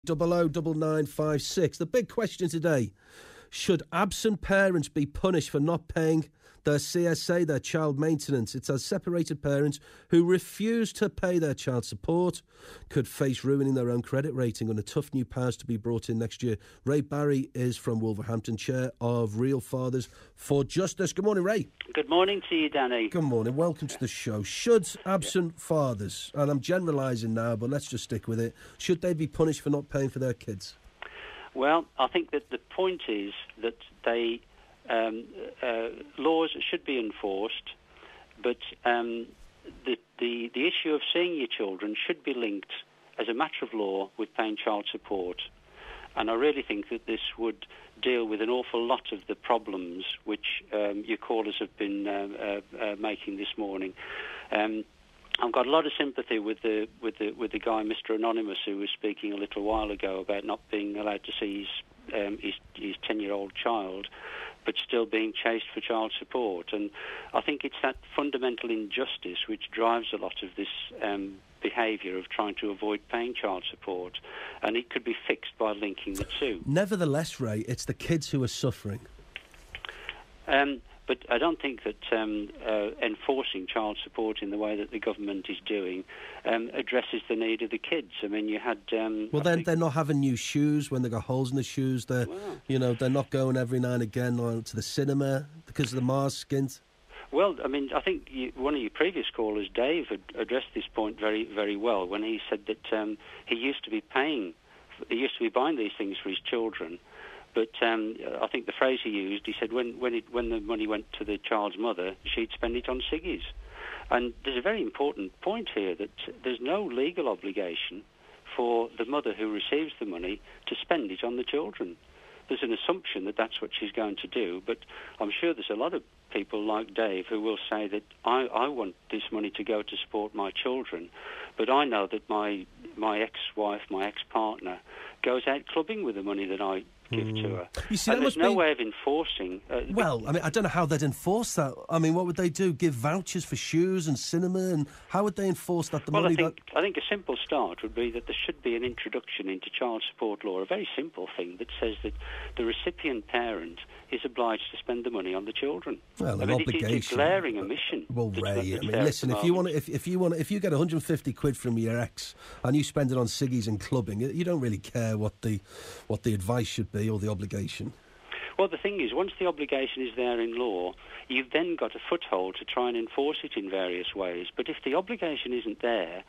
009956. The big question today: should absent parents be punished for not paying their CSA, their child maintenance? It's as separated parents who refuse to pay their child support could face ruining their own credit rating on a tough new powers to be brought in next year. Ray Barry is from Wolverhampton, chair of Real Fathers for Justice. Good morning, Ray. Good morning to you, Danny. Good morning. Welcome to the show. Should absent fathers, and I'm generalising now, but let's just stick with it, should they be punished for not paying for their kids? Well, I think that the point is that they laws should be enforced, but the issue of seeing your children should be linked as a matter of law with paying child support. And I really think that this would deal with an awful lot of the problems which your callers have been making this morning. I've got a lot of sympathy with the guy, Mr. Anonymous, who was speaking a little while ago about not being allowed to see his 10-year-old child, but still being chased for child support. And I think it's that fundamental injustice which drives a lot of this behaviour of trying to avoid paying child support, and it could be fixed by linking the two. Nevertheless, Ray, it's the kids who are suffering. But I don't think that enforcing child support in the way that the government is doing addresses the need of the kids. I mean, you had... they're not having new shoes when they got holes in the shoes. They're not going every now and again to the cinema because of the Mars skint. Well, I mean, I think one of your previous callers, Dave, had addressed this point very, very well when he said that he used to be buying these things for his children. But I think the phrase he used, he said when the money went to the child's mother, she'd spend it on ciggies. And there's a very important point here that there's no legal obligation for the mother who receives the money to spend it on the children. There's an assumption that that's what she's going to do, but I'm sure there's a lot of people like Dave who will say that I want this money to go to support my children, but I know that my ex-wife, my ex-partner, goes out clubbing with the money that I give to her. You see, and there's no way of enforcing... well, I mean, I don't know how they'd enforce that. I mean, what would they do? Give vouchers for shoes and cinema? And how would they enforce that? I think a simple start would be that there should be an introduction into child support law, a very simple thing that says that the recipient parent is obliged to spend the money on the children. Well, an obligation. It is a glaring omission. Well, Ray, I mean, listen, if you get 150 quid from your ex and you spend it on ciggies and clubbing, you don't really care what the advice should be or the obligation. Well, the thing is, once the obligation is there in law, you've then got a foothold to try and enforce it in various ways. But if the obligation isn't there,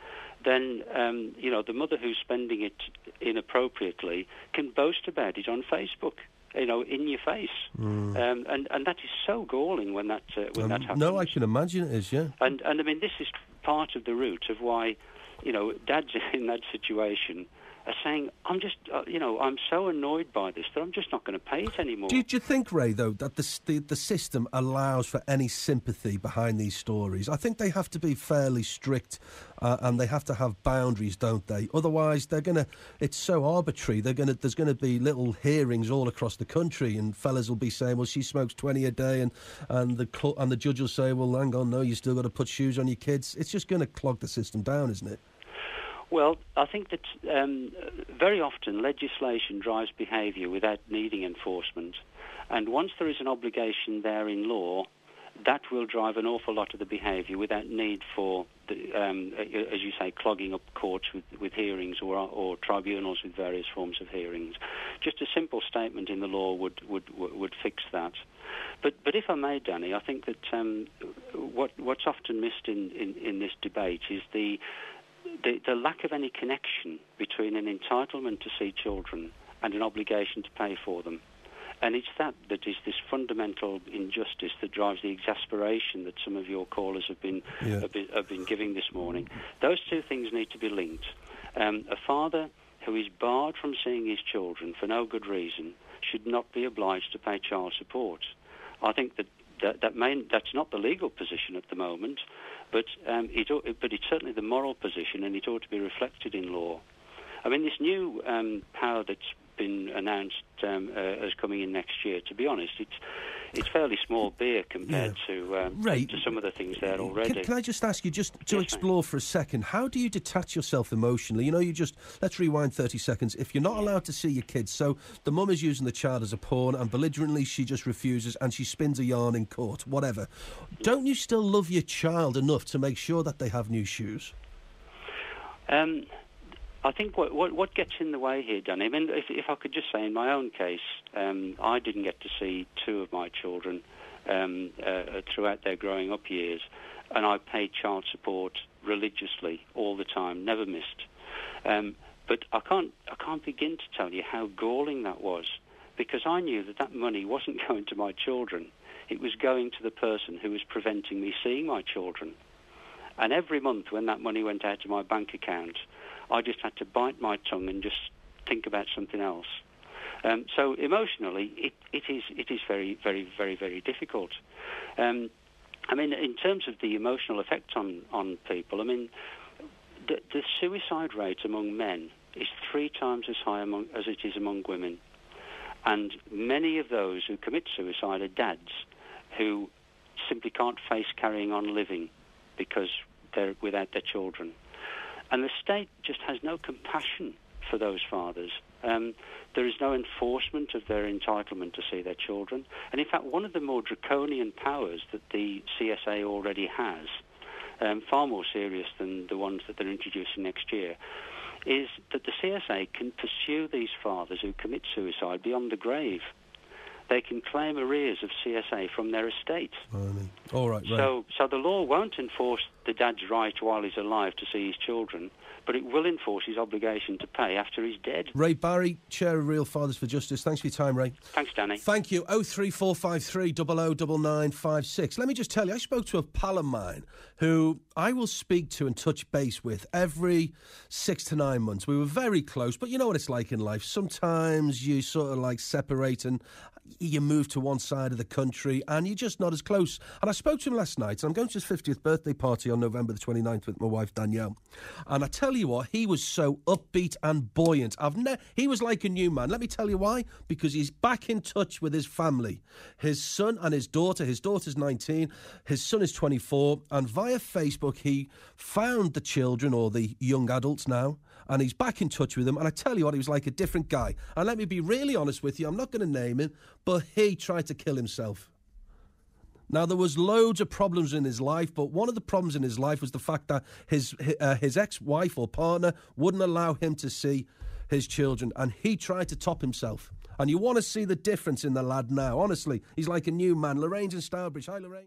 then, the mother who's spending it inappropriately can boast about it on Facebook, in your face. And that is so galling when that happens. No, I can imagine it is, yeah. And I mean, this is part of the root of why, dads in that situation are saying, I'm just, I'm so annoyed by this that I'm just not going to pay it anymore. Do you think, Ray, though, that the system allows for any sympathy behind these stories? I think they have to be fairly strict and they have to have boundaries, don't they? Otherwise, it's so arbitrary. There's going to be little hearings all across the country and fellas will be saying, well, she smokes 20 a day and the judge will say, well, hang on, no, you still got to put shoes on your kids. It's just going to clog the system down, isn't it? Well, I think that very often legislation drives behaviour without needing enforcement. And once there is an obligation there in law, that will drive an awful lot of the behaviour without need for, as you say, clogging up courts with hearings or tribunals with various forms of hearings. Just a simple statement in the law would fix that. But if I may, Danny, I think that what's often missed in this debate is the lack of any connection between an entitlement to see children and an obligation to pay for them. And it's that is this fundamental injustice that drives the exasperation that some of your callers have been giving this morning. Those two things need to be linked. A father who is barred from seeing his children for no good reason should not be obliged to pay child support. I think that's not the legal position at the moment, but it's certainly the moral position, and it ought to be reflected in law. I mean, this new power that's been announced as coming in next year. To be honest, it's fairly small beer compared to some of the things there already. Can I just ask you, just to explore for a second, how do you detach yourself emotionally? Let's rewind 30 seconds. If you're not allowed to see your kids, so the mum is using the child as a pawn and belligerently she just refuses and she spins a yarn in court, whatever. Don't you still love your child enough to make sure that they have new shoes? I think what gets in the way here, Danny, I mean, if I could just say, in my own case, I didn't get to see two of my children throughout their growing up years, and I paid child support religiously all the time, never missed. But I can't begin to tell you how galling that was, because I knew that money wasn't going to my children. It was going to the person who was preventing me seeing my children. And every month when that money went out of my bank account, I just had to bite my tongue and just think about something else. So emotionally, it is very, very, very, very difficult. I mean, in terms of the emotional effect on people, I mean, the suicide rate among men is 3 times as high as it is among women. And many of those who commit suicide are dads who simply can't face carrying on living because they're without their children. And the state just has no compassion for those fathers. There is no enforcement of their entitlement to see their children. And in fact, one of the more draconian powers that the CSA already has, far more serious than the ones that they're introducing next year, is that the CSA can pursue these fathers who commit suicide beyond the grave. They can claim arrears of CSA from their estate. All right. So the law won't enforce the dad's right while he's alive to see his children, but it will enforce his obligation to pay after he's dead. Ray Barry, Chair of Real Fathers for Justice. Thanks for your time, Ray. Thanks, Danny. Thank you. 03453 009956. Let me just tell you, I spoke to a pal of mine who I will speak to and touch base with every 6 to 9 months. We were very close, but you know what it's like in life. Sometimes you sort of like separate and you move to one side of the country and you're just not as close. And I spoke to him last night, and I'm going to his 50th birthday party on November the 29th with my wife Danielle. And I tell you what, he was so upbeat and buoyant. He was like a new man. Let me tell you why. Because he's back in touch with his family. His son and his daughter. His daughter's 19, his son is 24, and via Facebook he found the children, or the young adults now, and he's back in touch with them. And I tell you what, he was like a different guy. And let me be really honest with you, I'm not going to name him, but he tried to kill himself. Now, there was loads of problems in his life, but one of the problems in his life was the fact that his ex-wife or partner wouldn't allow him to see his children, and he tried to top himself. And you want to see the difference in the lad now. Honestly, he's like a new man. Lorraine's in Stourbridge. Hi, Lorraine.